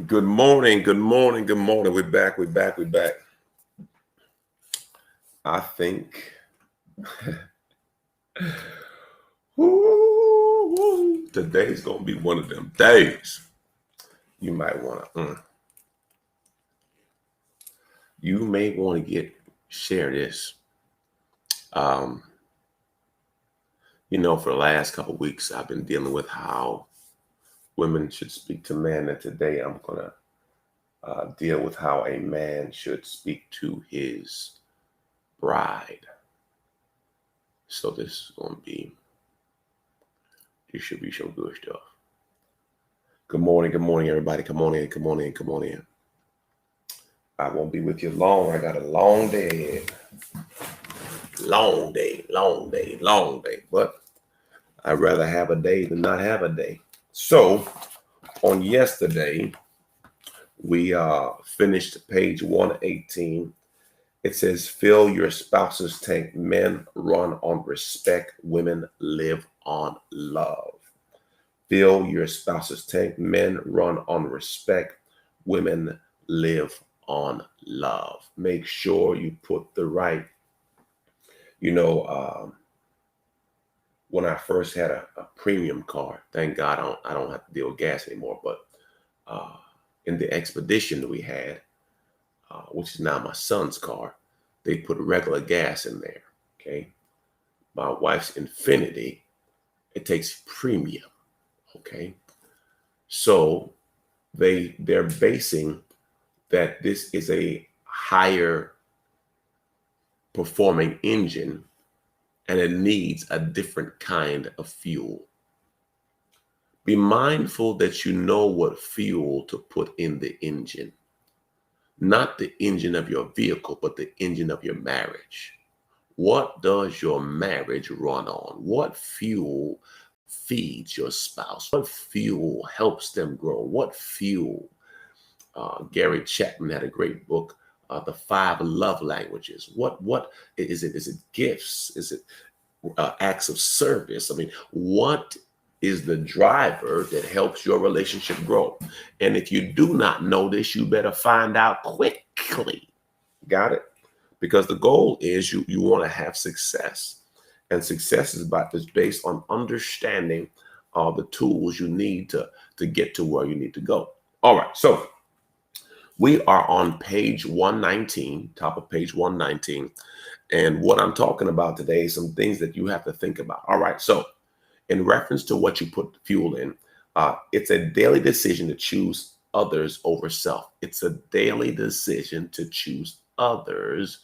Good morning, good morning, good morning. We're back. I think today's gonna be one of them days. You might you may want to share this. Um, for the last couple of weeks, I've been dealing with how women should speak to men, and today I'm gonna deal with how a man should speak to his bride. So this should be some good stuff. Good morning, everybody. Come on in, come on in, come on in. I won't be with you long. I got a long day ahead. Long day, long day, long day. But I'd rather have a day than not have a day. So on yesterday, we finished page 118. It says, fill your spouse's tank. Men run on respect. Women live on love. Fill your spouse's tank. Men run on respect. Women live on love. Make sure you put the right, you know, when I first had a premium car, thank God I don't have to deal with gas anymore. But uh, in the expedition that we had, which is now my son's car, they put regular gas in there. Okay. My wife's Infinity, it takes premium. Okay. So they're basing that this is a higher performing engine and it needs a different kind of fuel. Be mindful that you know what fuel to put in the engine, not the engine of your vehicle, but the engine of your marriage. What does your marriage run on? What fuel feeds your spouse? What fuel helps them grow? What fuel? Gary Chapman had a great book, The Five Love Languages. What is it? Is it gifts? Is it acts of service? I mean, what is the driver that helps your relationship grow? And if you do not know this, you better find out quickly. Got it? Because the goal is you want to have success. And success is based on understanding the tools you need to get to where you need to go. All right. So we are on page 119, top of page 119. And what I'm talking about today is some things that you have to think about. All right. So in reference to what you put fuel in, it's a daily decision to choose others over self. It's a daily decision to choose others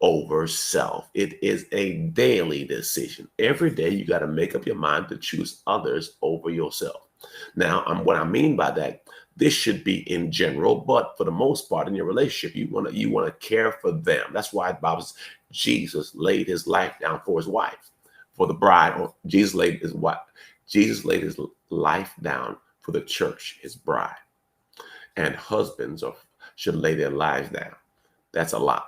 over self. It is a daily decision. Every day you got to make up your mind to choose others over yourself. Now, what I mean by that, this should be in general, but for the most part in your relationship, you want to care for them. That's why the Bible says Jesus laid his life down for his wife, for the bride. Or Jesus laid his life down for the church, his bride. And husbands should lay their lives down. That's a lot.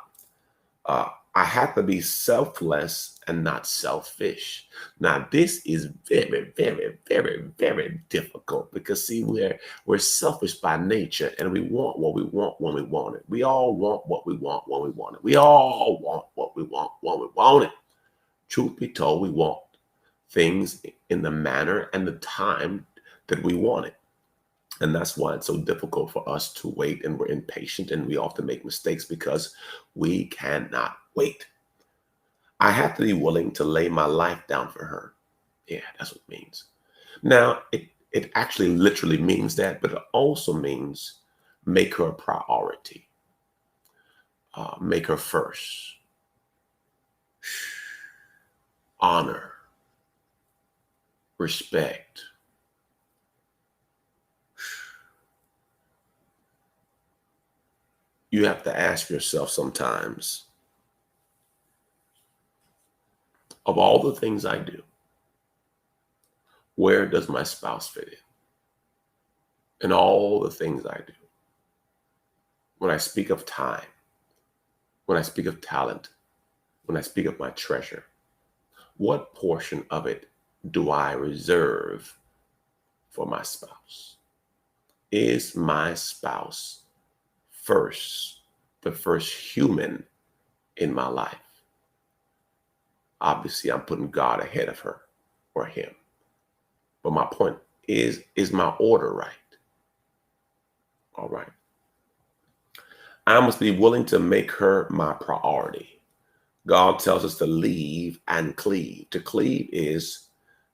I have to be selfless and not selfish. Now, this is very, very, very, very difficult because see, we're selfish by nature, and we want what we want when we want it. We all want what we want when we want it. We all want what we want when we want it. Truth be told, we want things in the manner and the time that we want it. And that's why it's so difficult for us to wait, and we're impatient, and we often make mistakes because we cannot wait. I have to be willing to lay my life down for her. Yeah, that's what it means. Now, it actually literally means that, but it also means make her a priority, make her first, honor, respect. You have to ask yourself sometimes, of all the things I do, where does my spouse fit in? In all the things I do. When I speak of time, when I speak of talent, when I speak of my treasure, what portion of it do I reserve for my spouse? Is my spouse first, the first human in my life? Obviously, I'm putting God ahead of her or him. But my point is my order right? All right. I must be willing to make her my priority. God tells us to leave and cleave. To cleave is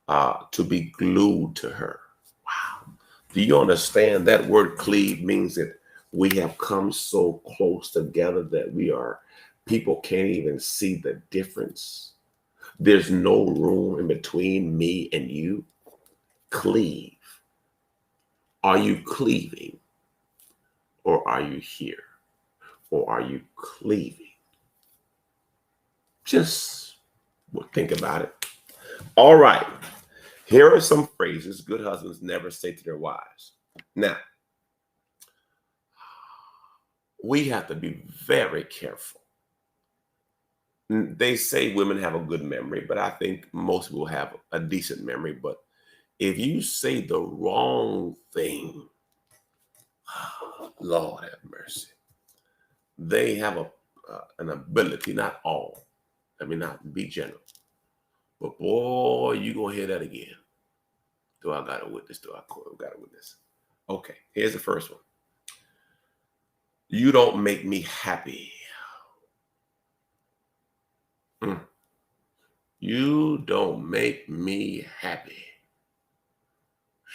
to be glued to her. Wow. Do you understand that word cleave means that we have come so close together that people can't even see the difference. There's no room in between me and you. Cleave. Are you cleaving? Or are you here? Or are you cleaving? Just think about it. All right. Here are some phrases good husbands never say to their wives. Now, we have to be very careful. They say women have a good memory, but I think most people have a decent memory. But if you say the wrong thing, Lord have mercy, they have an ability, not all, let me not be general, but boy, you gonna hear that again. Do I got a witness? Do I got a witness? Okay, here's the first one. You don't make me happy. You don't make me happy.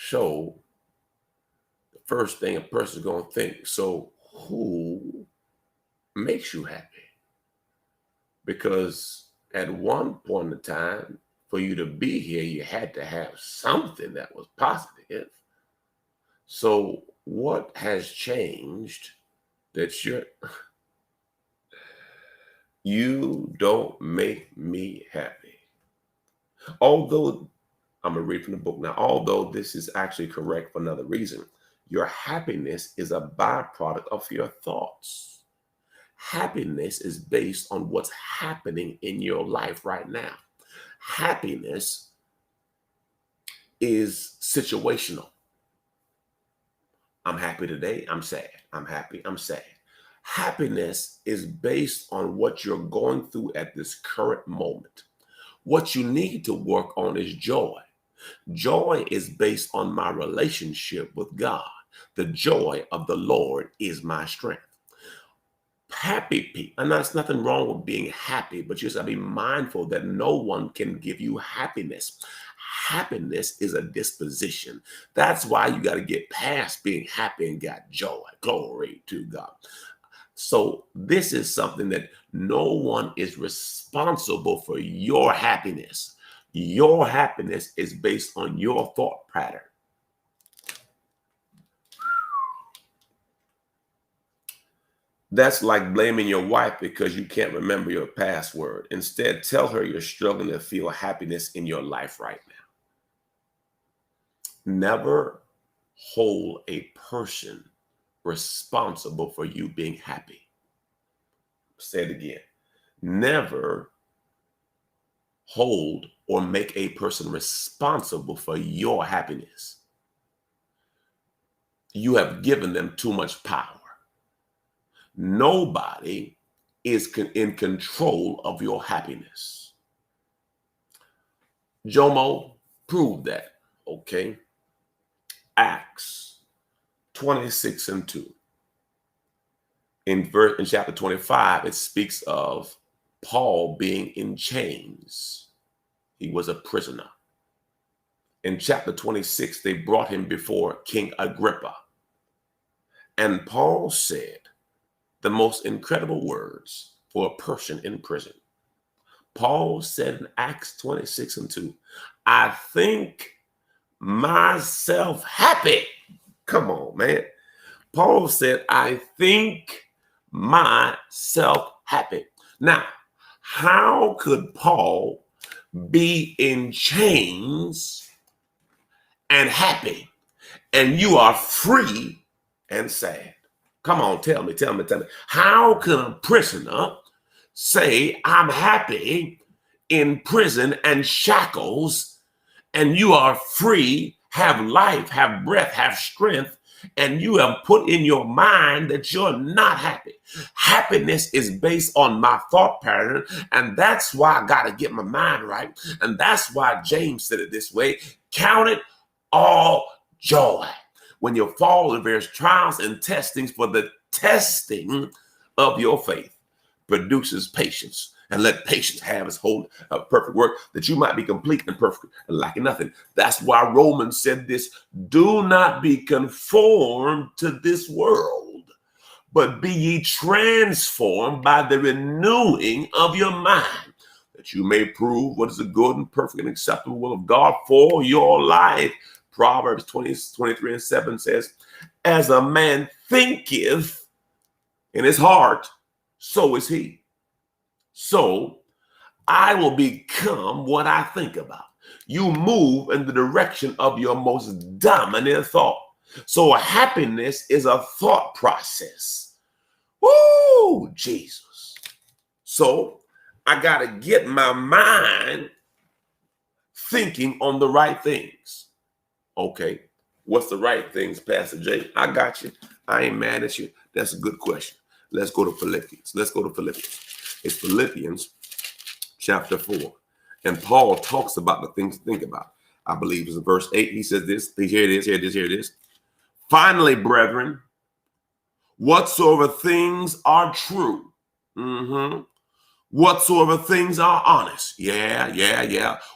So the first thing a person's going to think, so who makes you happy? Because at one point in time, for you to be here, you had to have something that was positive. So what has changed that you don't make me happy? Although, I'm going to read from the book now, although this is actually correct for another reason, your happiness is a byproduct of your thoughts. Happiness is based on what's happening in your life right now. Happiness is situational. I'm happy today, I'm sad. I'm happy, I'm sad. Happiness is based on what you're going through at this current moment. What you need to work on is joy. Joy is based on my relationship with God. The joy of the Lord is my strength. Happy people, and there's nothing wrong with being happy, but you just gotta be mindful that no one can give you happiness. Happiness is a disposition. That's why you got to get past being happy and got joy. Glory to God. So this is something that no one is responsible for your happiness. Your happiness is based on your thought pattern. That's like blaming your wife because you can't remember your password. Instead, tell her you're struggling to feel happiness in your life right now. Never hold a person responsible for you being happy. Say it again. Never hold or make a person responsible for your happiness. You have given them too much power. Nobody is in control of your happiness. Jomo proved that. Okay. Acts 26:2. In chapter 25, it speaks of Paul being in chains. He was a prisoner. In chapter 26, they brought him before King Agrippa. And Paul said the most incredible words for a person in prison. Paul said in Acts 26:2, I think myself happy. Come on, man. Paul said, I think myself happy. Now, how could Paul be in chains and happy, and you are free and sad? Come on, tell me. How can a prisoner say, I'm happy in prison and shackles, and you are free, have life, have breath, have strength, and you have put in your mind that you're not happy. Happiness is based on my thought pattern, and that's why I got to get my mind right. And that's why James said it this way: count it all joy when you fall in various trials and testings, for the testing of your faith produces patience. And let patience have its whole perfect work, that you might be complete and perfect and lacking nothing. That's why Romans said this: do not be conformed to this world, but be ye transformed by the renewing of your mind, that you may prove what is the good and perfect and acceptable will of God for your life. Proverbs 23:7 says, as a man thinketh in his heart, so is he. So I will become what I think about. You move in the direction of your most dominant thought. So happiness is a thought process. Woo, Jesus. So I got to get my mind thinking on the right things. Okay, what's the right things, Pastor Jay? I got you. I ain't mad at you. That's a good question. Let's go to Philippians. It's Philippians chapter 4. And Paul talks about the things to think about. I believe it's in verse 8. He says this. Here it is. Finally, brethren, whatsoever things are true, whatsoever things are honest,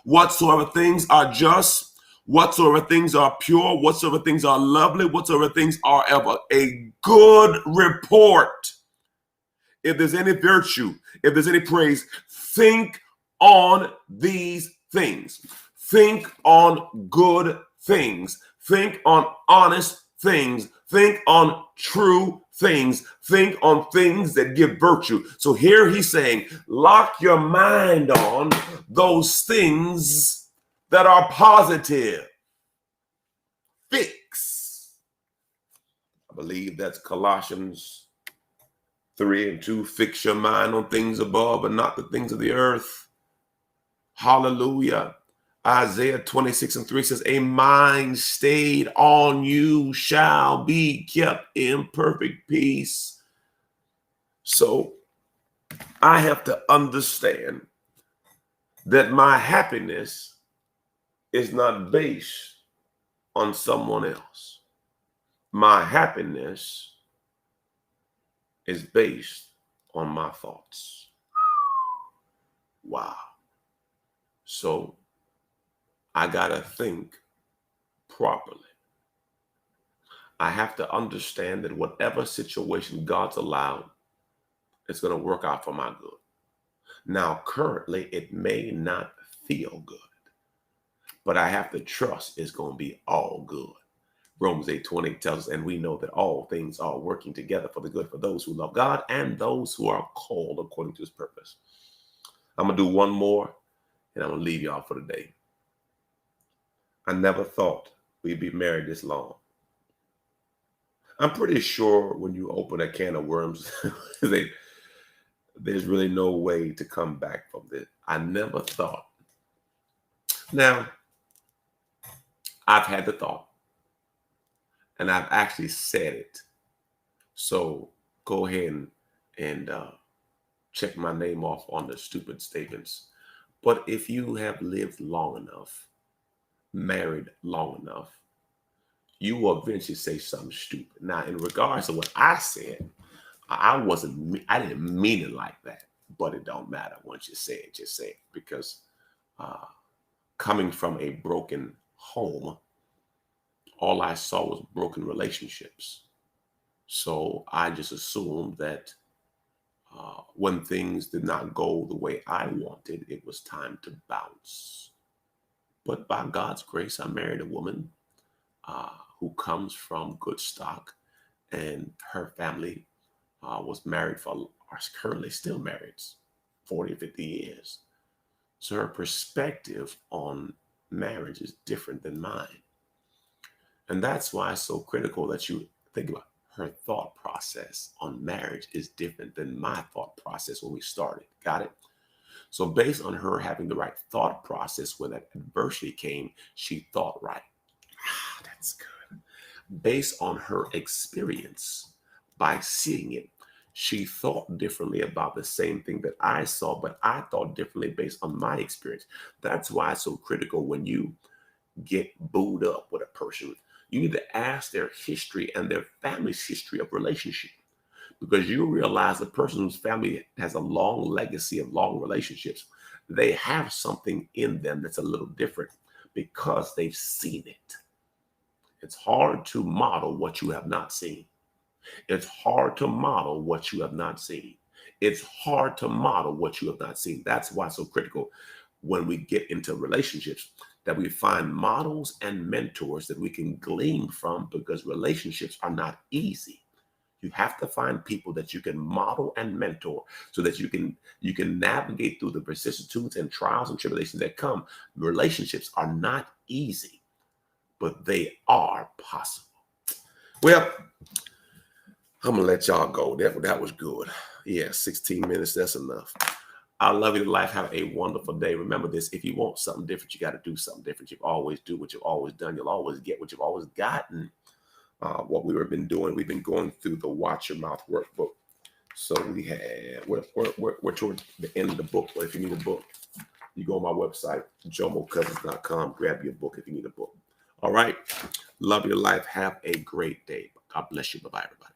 whatsoever things are just, whatsoever things are pure, whatsoever things are lovely, whatsoever things are ever a good report, if there's any virtue, if there's any praise, think on these things. Think on good things. Think on honest things. Think on true things. Think on things that give virtue. So here he's saying, lock your mind on those things that are positive. Fix. I believe that's Colossians 3:2, fix your mind on things above and not the things of the earth. Hallelujah. Isaiah 26:3 says, a mind stayed on you shall be kept in perfect peace. So I have to understand that my happiness is not based on someone else. My happiness is based on my thoughts. Wow. So I gotta think properly. I have to understand that whatever situation God's allowed, it's gonna work out for my good. Now, currently, it may not feel good, but I have to trust it's gonna be all good. Romans 8:20 tells us, and we know that all things are working together for the good for those who love God and those who are called according to his purpose. I'm going to do one more, and I'm going to leave y'all for the day. I never thought we'd be married this long. I'm pretty sure when you open a can of worms, there's really no way to come back from this. I never thought. Now, I've had the thought. And I've actually said it. So go ahead and check my name off on the stupid statements. But if you have lived long enough, married long enough, you will eventually say something stupid. Now, in regards to what I said, I didn't mean it like that. But it don't matter. Once you say it, just say it. Because coming from a broken home, all I saw was broken relationships. So I just assumed that when things did not go the way I wanted, it was time to bounce. But by God's grace, I married a woman who comes from good stock, and her family was married are currently still married, 40, 50 years. So her perspective on marriage is different than mine. And that's why it's so critical that you think about her thought process on marriage is different than my thought process when we started. Got it? So based on her having the right thought process when that adversity came, she thought right. That's good. based on her experience by seeing it. She thought differently about the same thing that I saw, but I thought differently based on my experience. That's why it's so critical when you get booed up with a person. You need to ask their history and their family's history of relationship, because you realize the person whose family has a long legacy of long relationships, they have something in them that's a little different because they've seen it. It's hard to model what you have not seen. It's hard to model what you have not seen. It's hard to model what you have not seen. That's why it's so critical when we get into relationships that we find models and mentors that we can glean from, because relationships are not easy. You have to find people that you can model and mentor so that you can navigate through the vicissitudes and trials and tribulations that come. Relationships are not easy, but they are possible. Well, I'm gonna let y'all go. That was good. Yeah, 16 minutes, that's enough. I love you to life. Have a wonderful day. Remember this: if you want something different, you got to do something different. You always do what you've always done. You'll always get what you've always gotten. What we've been doing, we've been going through the Watch Your Mouth workbook. So we're toward the end of the book. But if you need a book, you go on my website, jomocousins.com. Grab your book if you need a book. All right. Love your life. Have a great day. God bless you. Bye-bye, everybody.